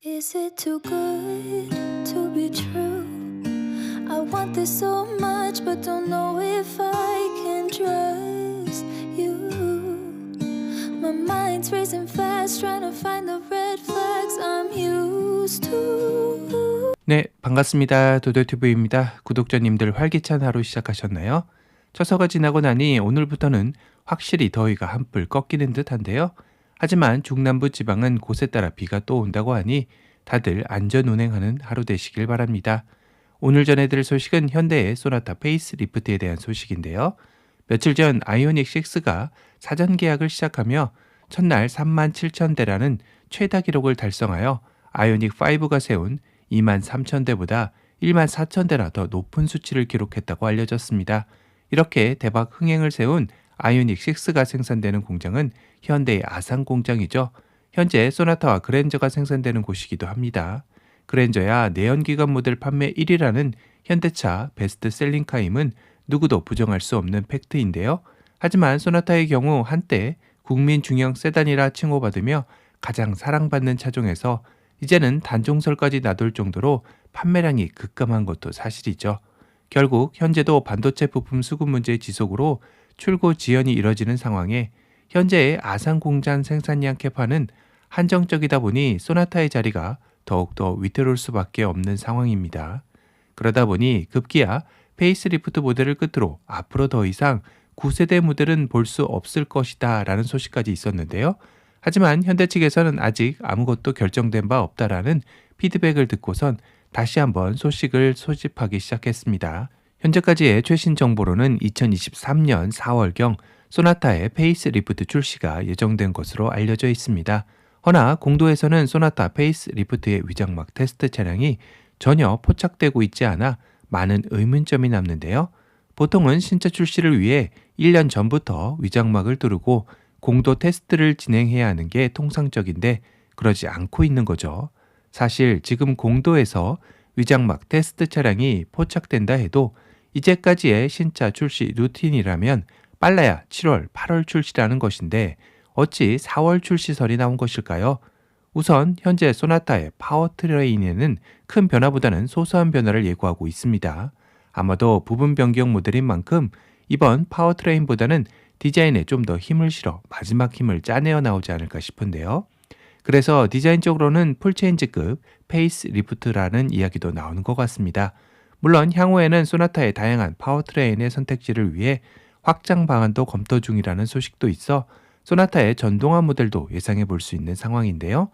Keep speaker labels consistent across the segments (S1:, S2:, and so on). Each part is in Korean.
S1: Is it too good to be true? I want this so much, but don't know if I can trust you. My mind's racing fast, trying to find the red flags I'm used to.
S2: 네, 반갑습니다. 도도튜브입니다. 구독자님들 활기찬 하루 시작하셨나요? 처서가 지나고 나니 오늘부터는 확실히 더위가 한풀 꺾이는 듯한데요. 하지만 중남부 지방은 곳에 따라 비가 또 온다고 하니 다들 안전 운행하는 하루 되시길 바랍니다. 오늘 전해드릴 소식은 현대의 소나타 페이스 리프트에 대한 소식인데요. 며칠 전 아이오닉 6가 사전 계약을 시작하며 첫날 37,000대라는 최다 기록을 달성하여 아이오닉 5가 세운 23,000대보다 14,000대나 더 높은 수치를 기록했다고 알려졌습니다. 이렇게 대박 흥행을 세운 아이오닉 6가 생산되는 공장은 현대의 아산 공장이죠. 현재 소나타와 그랜저가 생산되는 곳이기도 합니다. 그랜저야 내연기관 모델 판매 1위라는 현대차 베스트셀링카임은 누구도 부정할 수 없는 팩트인데요. 하지만 소나타의 경우 한때 국민 중형 세단이라 칭호받으며 가장 사랑받는 차종에서 이제는 단종설까지 나돌 정도로 판매량이 급감한 것도 사실이죠. 결국 현재도 반도체 부품 수급 문제의 지속으로 출고 지연이 이뤄지는 상황에 현재의 아산 공장 생산량 캐파는 한정적이다 보니 소나타의 자리가 더욱더 위태로울 수밖에 없는 상황입니다. 그러다 보니 급기야 페이스리프트 모델을 끝으로 앞으로 더 이상 9세대 모델은 볼 수 없을 것이다 라는 소식까지 있었는데요. 하지만 현대 측에서는 아직 아무것도 결정된 바 없다라는 피드백을 듣고선 다시 한번 소식을 소집하기 시작했습니다. 현재까지의 최신 정보로는 2023년 4월경 소나타의 페이스리프트 출시가 예정된 것으로 알려져 있습니다. 허나 공도에서는 소나타 페이스리프트의 위장막 테스트 차량이 전혀 포착되고 있지 않아 많은 의문점이 남는데요. 보통은 신차 출시를 위해 1년 전부터 위장막을 뚫고 공도 테스트를 진행해야 하는 게 통상적인데 그러지 않고 있는 거죠. 사실 지금 공도에서 위장막 테스트 차량이 포착된다 해도 이제까지의 신차 출시 루틴이라면 빨라야 7월, 8월 출시라는 것인데 어찌 4월 출시설이 나온 것일까요? 우선 현재 소나타의 파워트레인에는 큰 변화보다는 소소한 변화를 예고하고 있습니다. 아마도 부분 변경 모델인 만큼 이번 파워트레인보다는 디자인에 좀 더 힘을 실어 마지막 힘을 짜내어 나오지 않을까 싶은데요. 그래서 디자인적으로는 풀체인지급 페이스 리프트라는 이야기도 나오는 것 같습니다. 물론 향후에는 소나타의 다양한 파워트레인의 선택지를 위해 확장 방안도 검토 중이라는 소식도 있어 소나타의 전동화 모델도 예상해 볼 수 있는 상황인데요.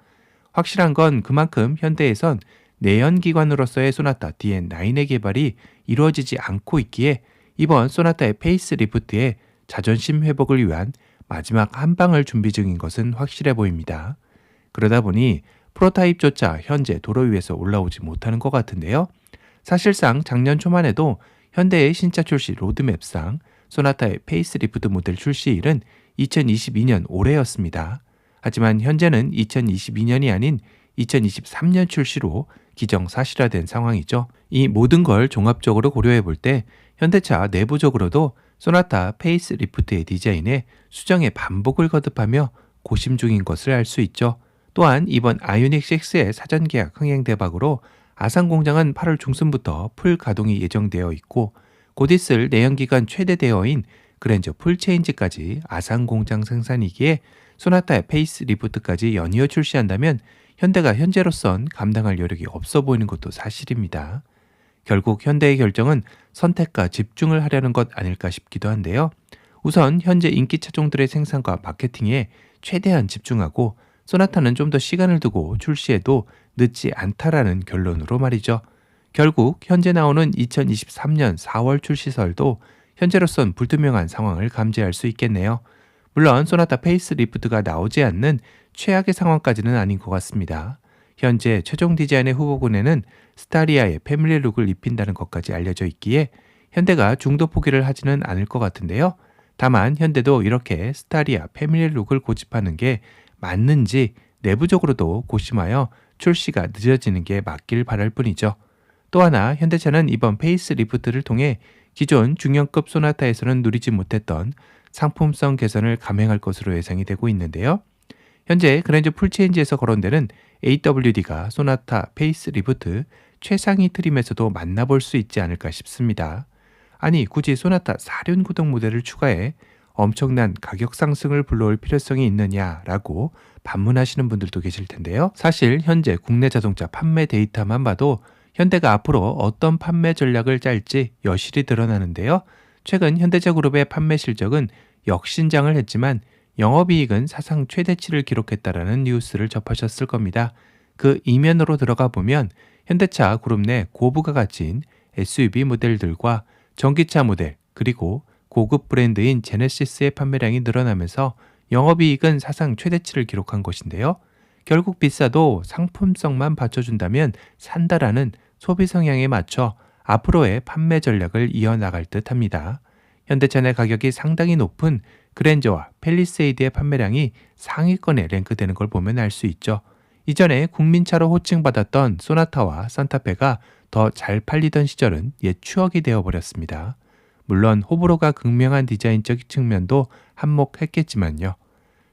S2: 확실한 건 그만큼 현대에선 내연기관으로서의 소나타 DN9의 개발이 이루어지지 않고 있기에 이번 소나타의 페이스 리프트에 자존심 회복을 위한 마지막 한 방을 준비 중인 것은 확실해 보입니다. 그러다 보니 프로타입조차 현재 도로 위에서 올라오지 못하는 것 같은데요. 사실상 작년 초반에도 현대의 신차 출시 로드맵상 소나타의 페이스리프트 모델 출시일은 2022년 올해였습니다. 하지만 현재는 2022년이 아닌 2023년 출시로 기정사실화된 상황이죠. 이 모든 걸 종합적으로 고려해 볼 때 현대차 내부적으로도 소나타 페이스리프트의 디자인에 수정의 반복을 거듭하며 고심 중인 것을 알 수 있죠. 또한 이번 아이오닉 6의 사전 계약 흥행 대박으로 아산 공장은 8월 중순부터 풀 가동이 예정되어 있고 곧 있을 내연기관 최대 대여인 그랜저 풀체인지까지 아산 공장 생산이기에 소나타의 페이스 리프트까지 연이어 출시한다면 현대가 현재로선 감당할 여력이 없어 보이는 것도 사실입니다. 결국 현대의 결정은 선택과 집중을 하려는 것 아닐까 싶기도 한데요. 우선 현재 인기 차종들의 생산과 마케팅에 최대한 집중하고 소나타는 좀 더 시간을 두고 출시해도 늦지 않다라는 결론으로 말이죠. 결국 현재 나오는 2023년 4월 출시설도 현재로선 불투명한 상황을 감지할 수 있겠네요. 물론 소나타 페이스 리프트가 나오지 않는 최악의 상황까지는 아닌 것 같습니다. 현재 최종 디자인의 후보군에는 스타리아의 패밀리 룩을 입힌다는 것까지 알려져 있기에 현대가 중도 포기를 하지는 않을 것 같은데요. 다만 현대도 이렇게 스타리아 패밀리 룩을 고집하는 게 맞는지 내부적으로도 고심하여 출시가 늦어지는 게 맞길 바랄 뿐이죠. 또 하나 현대차는 이번 페이스 리프트를 통해 기존 중형급 소나타에서는 누리지 못했던 상품성 개선을 감행할 것으로 예상이 되고 있는데요. 현재 그랜저 풀체인지에서 거론되는 AWD가 소나타 페이스 리프트 최상위 트림에서도 만나볼 수 있지 않을까 싶습니다. 아니 굳이 소나타 4륜 구동 모델을 추가해 엄청난 가격 상승을 불러올 필요성이 있느냐라고 반문하시는 분들도 계실 텐데요. 사실 현재 국내 자동차 판매 데이터만 봐도 현대가 앞으로 어떤 판매 전략을 짤지 여실히 드러나는데요. 최근 현대차그룹의 판매 실적은 역신장을 했지만 영업이익은 사상 최대치를 기록했다라는 뉴스를 접하셨을 겁니다. 그 이면으로 들어가 보면 현대차 그룹 내 고부가 가치인 SUV 모델들과 전기차 모델 그리고 고급 브랜드인 제네시스의 판매량이 늘어나면서 영업이익은 사상 최대치를 기록한 것인데요. 결국 비싸도 상품성만 받쳐준다면 산다라는 소비 성향에 맞춰 앞으로의 판매 전략을 이어나갈 듯 합니다. 현대차 내 가격이 상당히 높은 그랜저와 팰리세이드의 판매량이 상위권에 랭크되는 걸 보면 알 수 있죠. 이전에 국민차로 호칭받았던 소나타와 산타페가 더 잘 팔리던 시절은 옛 추억이 되어버렸습니다. 물론 호불호가 극명한 디자인적 측면도 한몫했겠지만요.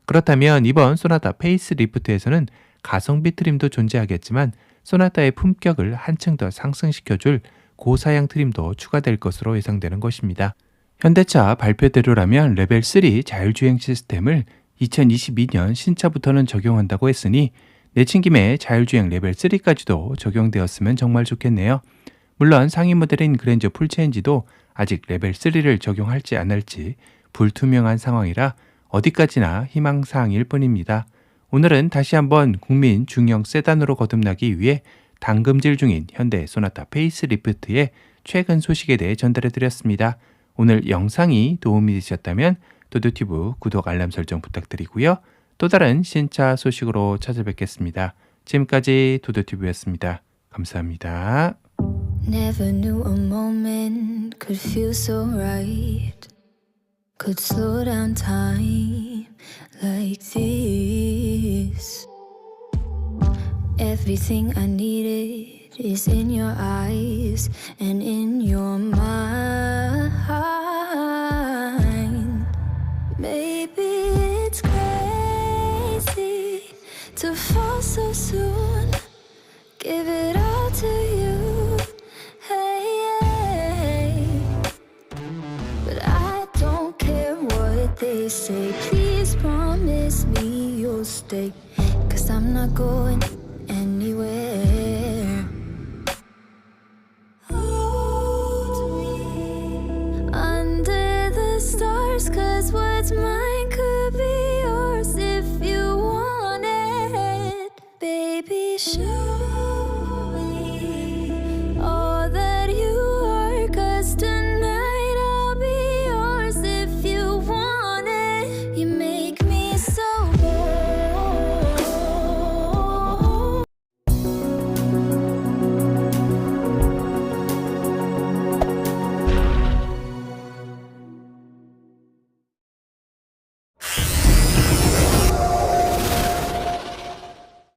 S2: 그렇다면 이번 소나타 페이스 리프트에서는 가성비 트림도 존재하겠지만 소나타의 품격을 한층 더 상승시켜줄 고사양 트림도 추가될 것으로 예상되는 것입니다. 현대차 발표대로라면 레벨 3 자율주행 시스템을 2022년 신차부터는 적용한다고 했으니 내친 김에 자율주행 레벨 3까지도 적용되었으면 정말 좋겠네요. 물론 상위 모델인 그랜저 풀체인지도 아직 레벨 3를 적용할지 안 할지 불투명한 상황이라 어디까지나 희망사항일 뿐입니다. 오늘은 다시 한번 국민 중형 세단으로 거듭나기 위해 당금질 중인 현대 소나타 페이스 리프트의 최근 소식에 대해 전달해드렸습니다. 오늘 영상이 도움이 되셨다면 도도튜브 구독 알람 설정 부탁드리고요. 또 다른 신차 소식으로 찾아뵙겠습니다. 지금까지 도도튜브였습니다. 감사합니다.
S1: Never knew a moment could feel so right. Could slow down time like this. Everything I needed is in your eyes and in your mind. Maybe it's crazy to fall so soon. Give it all to you. Hey, but I don't care what they say. Please promise me you'll stay.